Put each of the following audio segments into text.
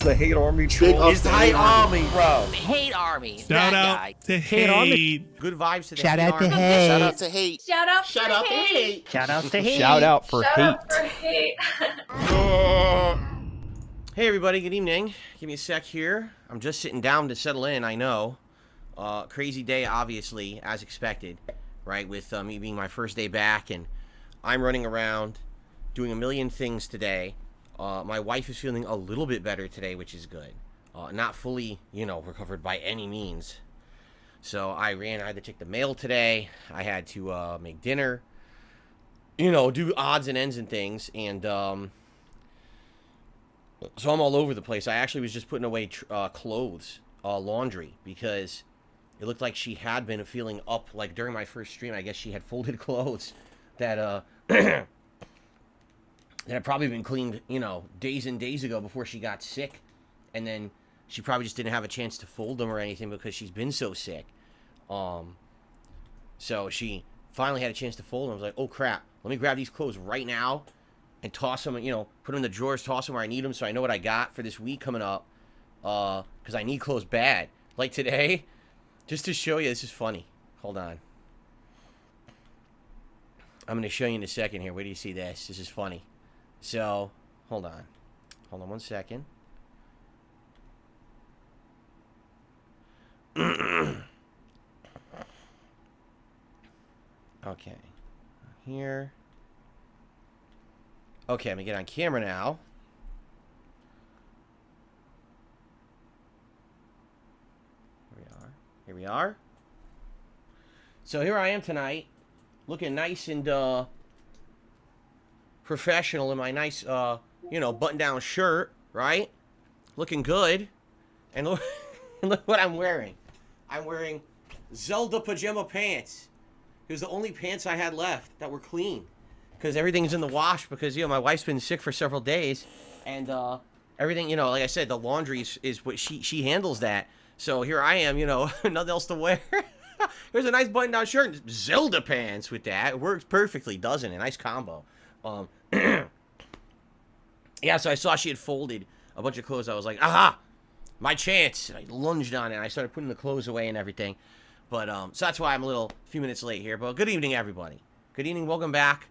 the hate army troll. It's the hate army, bro. Hate army. Shout out to hate. Good vibes to the Shout hate out to army. hate. Shout out to hate. Shout out Shout for out to hate. Shout out to hate. Shout out for Shout hate. out for hate. Hey everybody, good evening. Give me a sec here. I'm just sitting down to settle in, I know. Crazy day, obviously, as expected, right? With me being my first day back, and I'm running around doing a million things today. My wife is feeling a little bit better today, which is good. Not fully, recovered by any means. So I had to check the mail today. I had to make dinner, do odds and ends and things, and so I'm all over the place. I actually was just putting away clothes, laundry, because it looked like she had been feeling up, like during my first stream. I guess she had folded clothes that that had probably been cleaned, days and days ago before she got sick. And then she probably just didn't have a chance to fold them or anything because she's been so sick. So she finally had a chance to fold them. I was like, oh crap, let me grab these clothes right now and toss them, put them in the drawers, toss them where I need them so I know what I got for this week coming up. Because I need clothes bad. Like today, just to show you, this is funny. Hold on. I'm going to show you in a second here. Where do you see this? This is funny. So, hold on. Hold on one second. Okay. Here. Okay, let me get on camera now. Here we are. So here I am tonight, looking nice and professional in my nice, button-down shirt, right? Looking good. And look, look what I'm wearing. I'm wearing Zelda pajama pants. It was the only pants I had left that were clean. Because everything's in the wash because, my wife's been sick for several days. And everything, like I said, the laundry is what she handles that. So here I am, nothing else to wear. Here's a nice button-down shirt and Zelda pants with that. It works perfectly, doesn't it? Nice combo. Yeah, so I saw she had folded a bunch of clothes. I was like, aha, my chance. And I lunged on it, and I started putting the clothes away and everything. But, so that's why I'm a few minutes late here. But good evening, everybody. Good evening. Welcome back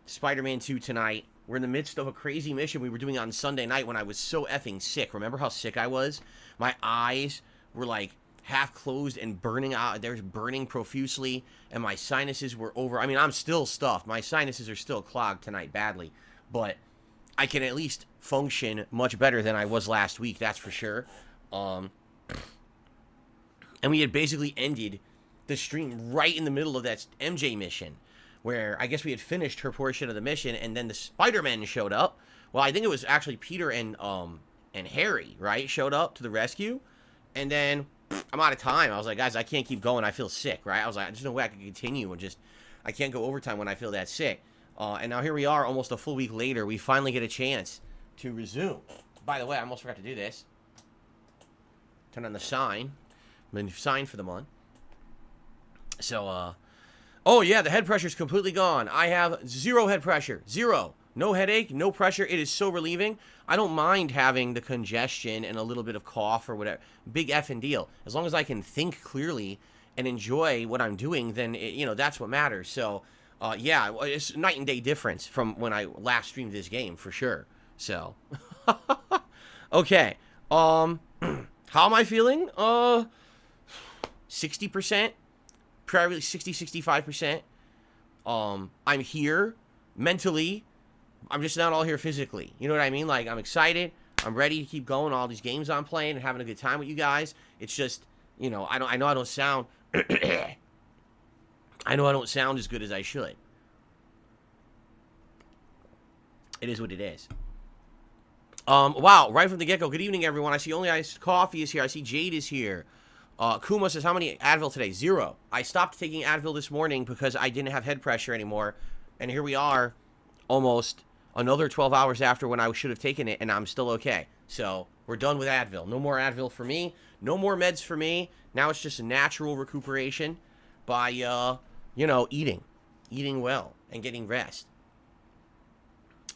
to Spider-Man 2 tonight. We're in the midst of a crazy mission we were doing on Sunday night when I was so effing sick. Remember how sick I was? My eyes were like half closed and burning out. There's burning profusely, and my sinuses were over. I mean, I'm still stuffed. My sinuses are still clogged tonight badly, but I can at least function much better than I was last week. That's for sure. And we had basically ended the stream right in the middle of that MJ mission, where I guess we had finished her portion of the mission, and then the Spider-Man showed up. Well, I think it was actually Peter and Harry, right, showed up to the rescue. And then I'm out of time. I was like, guys, I can't keep going. I feel sick, right? I was like, there's no way I can continue. I can't go overtime when I feel that sick. And now here we are, almost a full week later. We finally get a chance to resume. By the way, I almost forgot to do this. Turn on the sign. The sign for the month. So, oh yeah, the head pressure is completely gone. I have zero head pressure. Zero. No headache, no pressure. It is so relieving. I don't mind having the congestion and a little bit of cough or whatever. Big effing deal. As long as I can think clearly and enjoy what I'm doing, then, that's what matters. So, yeah, it's a night and day difference from when I last streamed this game, for sure. So, okay. How am I feeling? 60%. Probably 60-65%. I'm here mentally. I'm just not all here physically. You know what I mean? Like, I'm excited. I'm ready to keep going. All these games I'm playing and having a good time with you guys. It's just, I know I don't sound I know I don't sound as good as I should. It is what it is. Wow, right from the get-go. Good evening, everyone. I see Only Iced Coffee is here. I see Jade is here. Kuma says, how many Advil today? 0. I stopped taking Advil this morning because I didn't have head pressure anymore. And here we are, almost another 12 hours after when I should have taken it, and I'm still okay. So, we're done with Advil. No more Advil for me. No more meds for me. Now it's just a natural recuperation by, eating. Eating well and getting rest.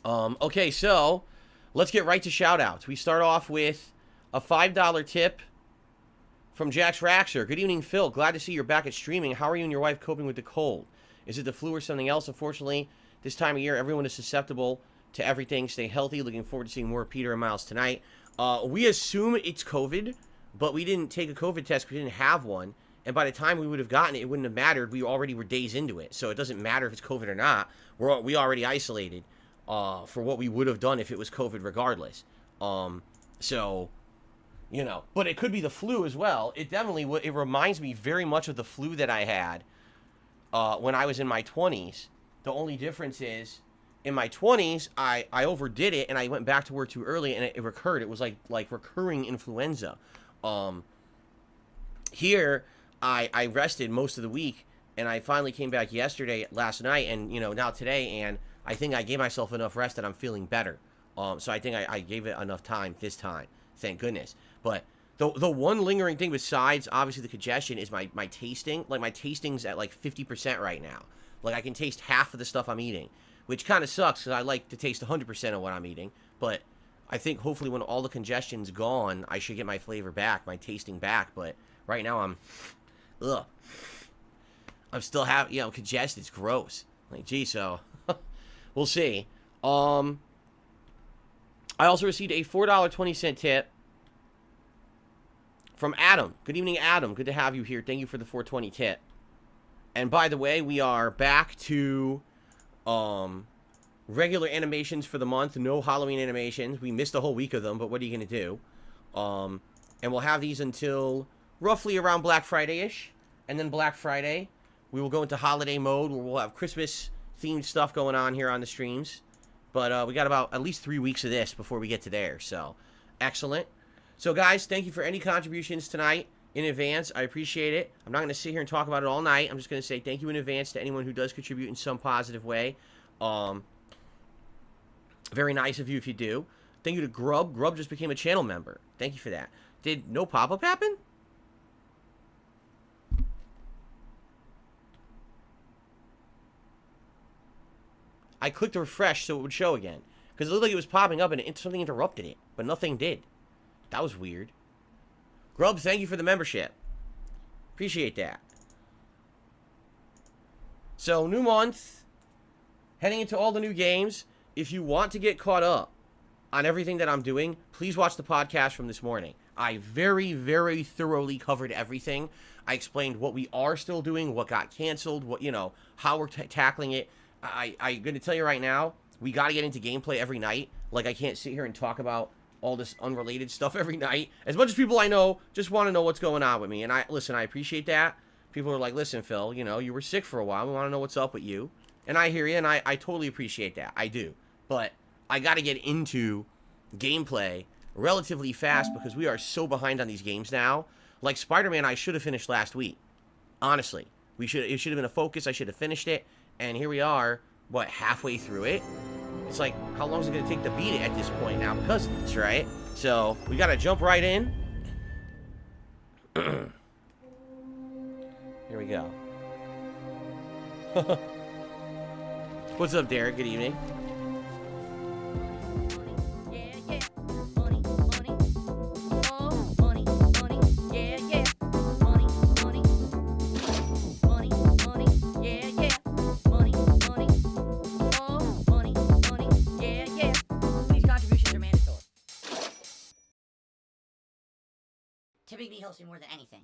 Okay, so let's get right to shout-outs. We start off with A $5 tip from Jax Raxer. Good evening, Phil. Glad to see you're back at streaming. How are you and your wife coping with the cold? Is it the flu or something else? Unfortunately, this time of year, everyone is susceptible to everything. Stay healthy. Looking forward to seeing more Peter and Miles tonight. We assume it's COVID, but we didn't take a COVID test. We didn't have one. And by the time we would have gotten it, it wouldn't have mattered. We already were days into it. So it doesn't matter if it's COVID or not. We already isolated for what we would have done if it was COVID regardless. So, you know. But it could be the flu as well. It definitely would. It reminds me very much of the flu that I had when I was in my 20s. The only difference is, in my 20s, I overdid it, and I went back to work too early, and it recurred. It was like recurring influenza. Here, I rested most of the week, and I finally came back last night, and, you know, now today, and I think I gave myself enough rest that I'm feeling better. So I think I gave it enough time this time. Thank goodness. But the one lingering thing besides, obviously, the congestion is my tasting. Like, my tasting's at, like, 50% right now. Like, I can taste half of the stuff I'm eating, which kind of sucks because I like to taste 100% of what I'm eating. But I think hopefully when all the congestion's gone, I should get my flavor back, my tasting back. But right now I'm still congested. It's gross. Like, gee, so we'll see. I also received a $4.20 tip from Adam. Good evening, Adam. Good to have you here. Thank you for the $4.20 tip. And by the way, we are back to regular animations for the month. No Halloween animations. We missed a whole week of them, but what are you going to do? And we'll have these until roughly around Black Friday-ish. And then Black Friday, we will go into holiday mode where we'll have Christmas-themed stuff going on here on the streams. But we got about at least 3 weeks of this before we get to there. So, excellent. So, guys, thank you for any contributions tonight in advance. I appreciate it. I'm not going to sit here and talk about it all night. I'm just going to say thank you in advance to anyone who does contribute in some positive way. Very nice of you if you do. Thank you to Grub. Grub just became a channel member. Thank you for that. Did no pop-up happen? I clicked refresh so it would show again. Because it looked like it was popping up and something interrupted it. But nothing did. That was weird. Grub, thank you for the membership. Appreciate that. So, new month. Heading into all the new games. If you want to get caught up on everything that I'm doing, please watch the podcast from this morning. I very, very thoroughly covered everything. I explained what we are still doing, what got canceled, what, you know, how we're tackling it. I'm going to tell you right now, we got to get into gameplay every night. Like, I can't sit here and talk about all this unrelated stuff every night. As much as people I know just want to know what's going on with me. And I appreciate that. People are like, listen, Phil, you know, you were sick for a while. We want to know what's up with you. And I hear you, and I totally appreciate that. I do. But I got to get into gameplay relatively fast because we are so behind on these games now. Like Spider-Man, I should have finished last week. Honestly. It should have been a focus. I should have finished it. And here we are, what, halfway through it? It's like, how long is it going to take to beat it at this point now because of this, right? So, we got to jump right in. Here we go. What's up, Derek? Good evening. Typically helps me more than anything.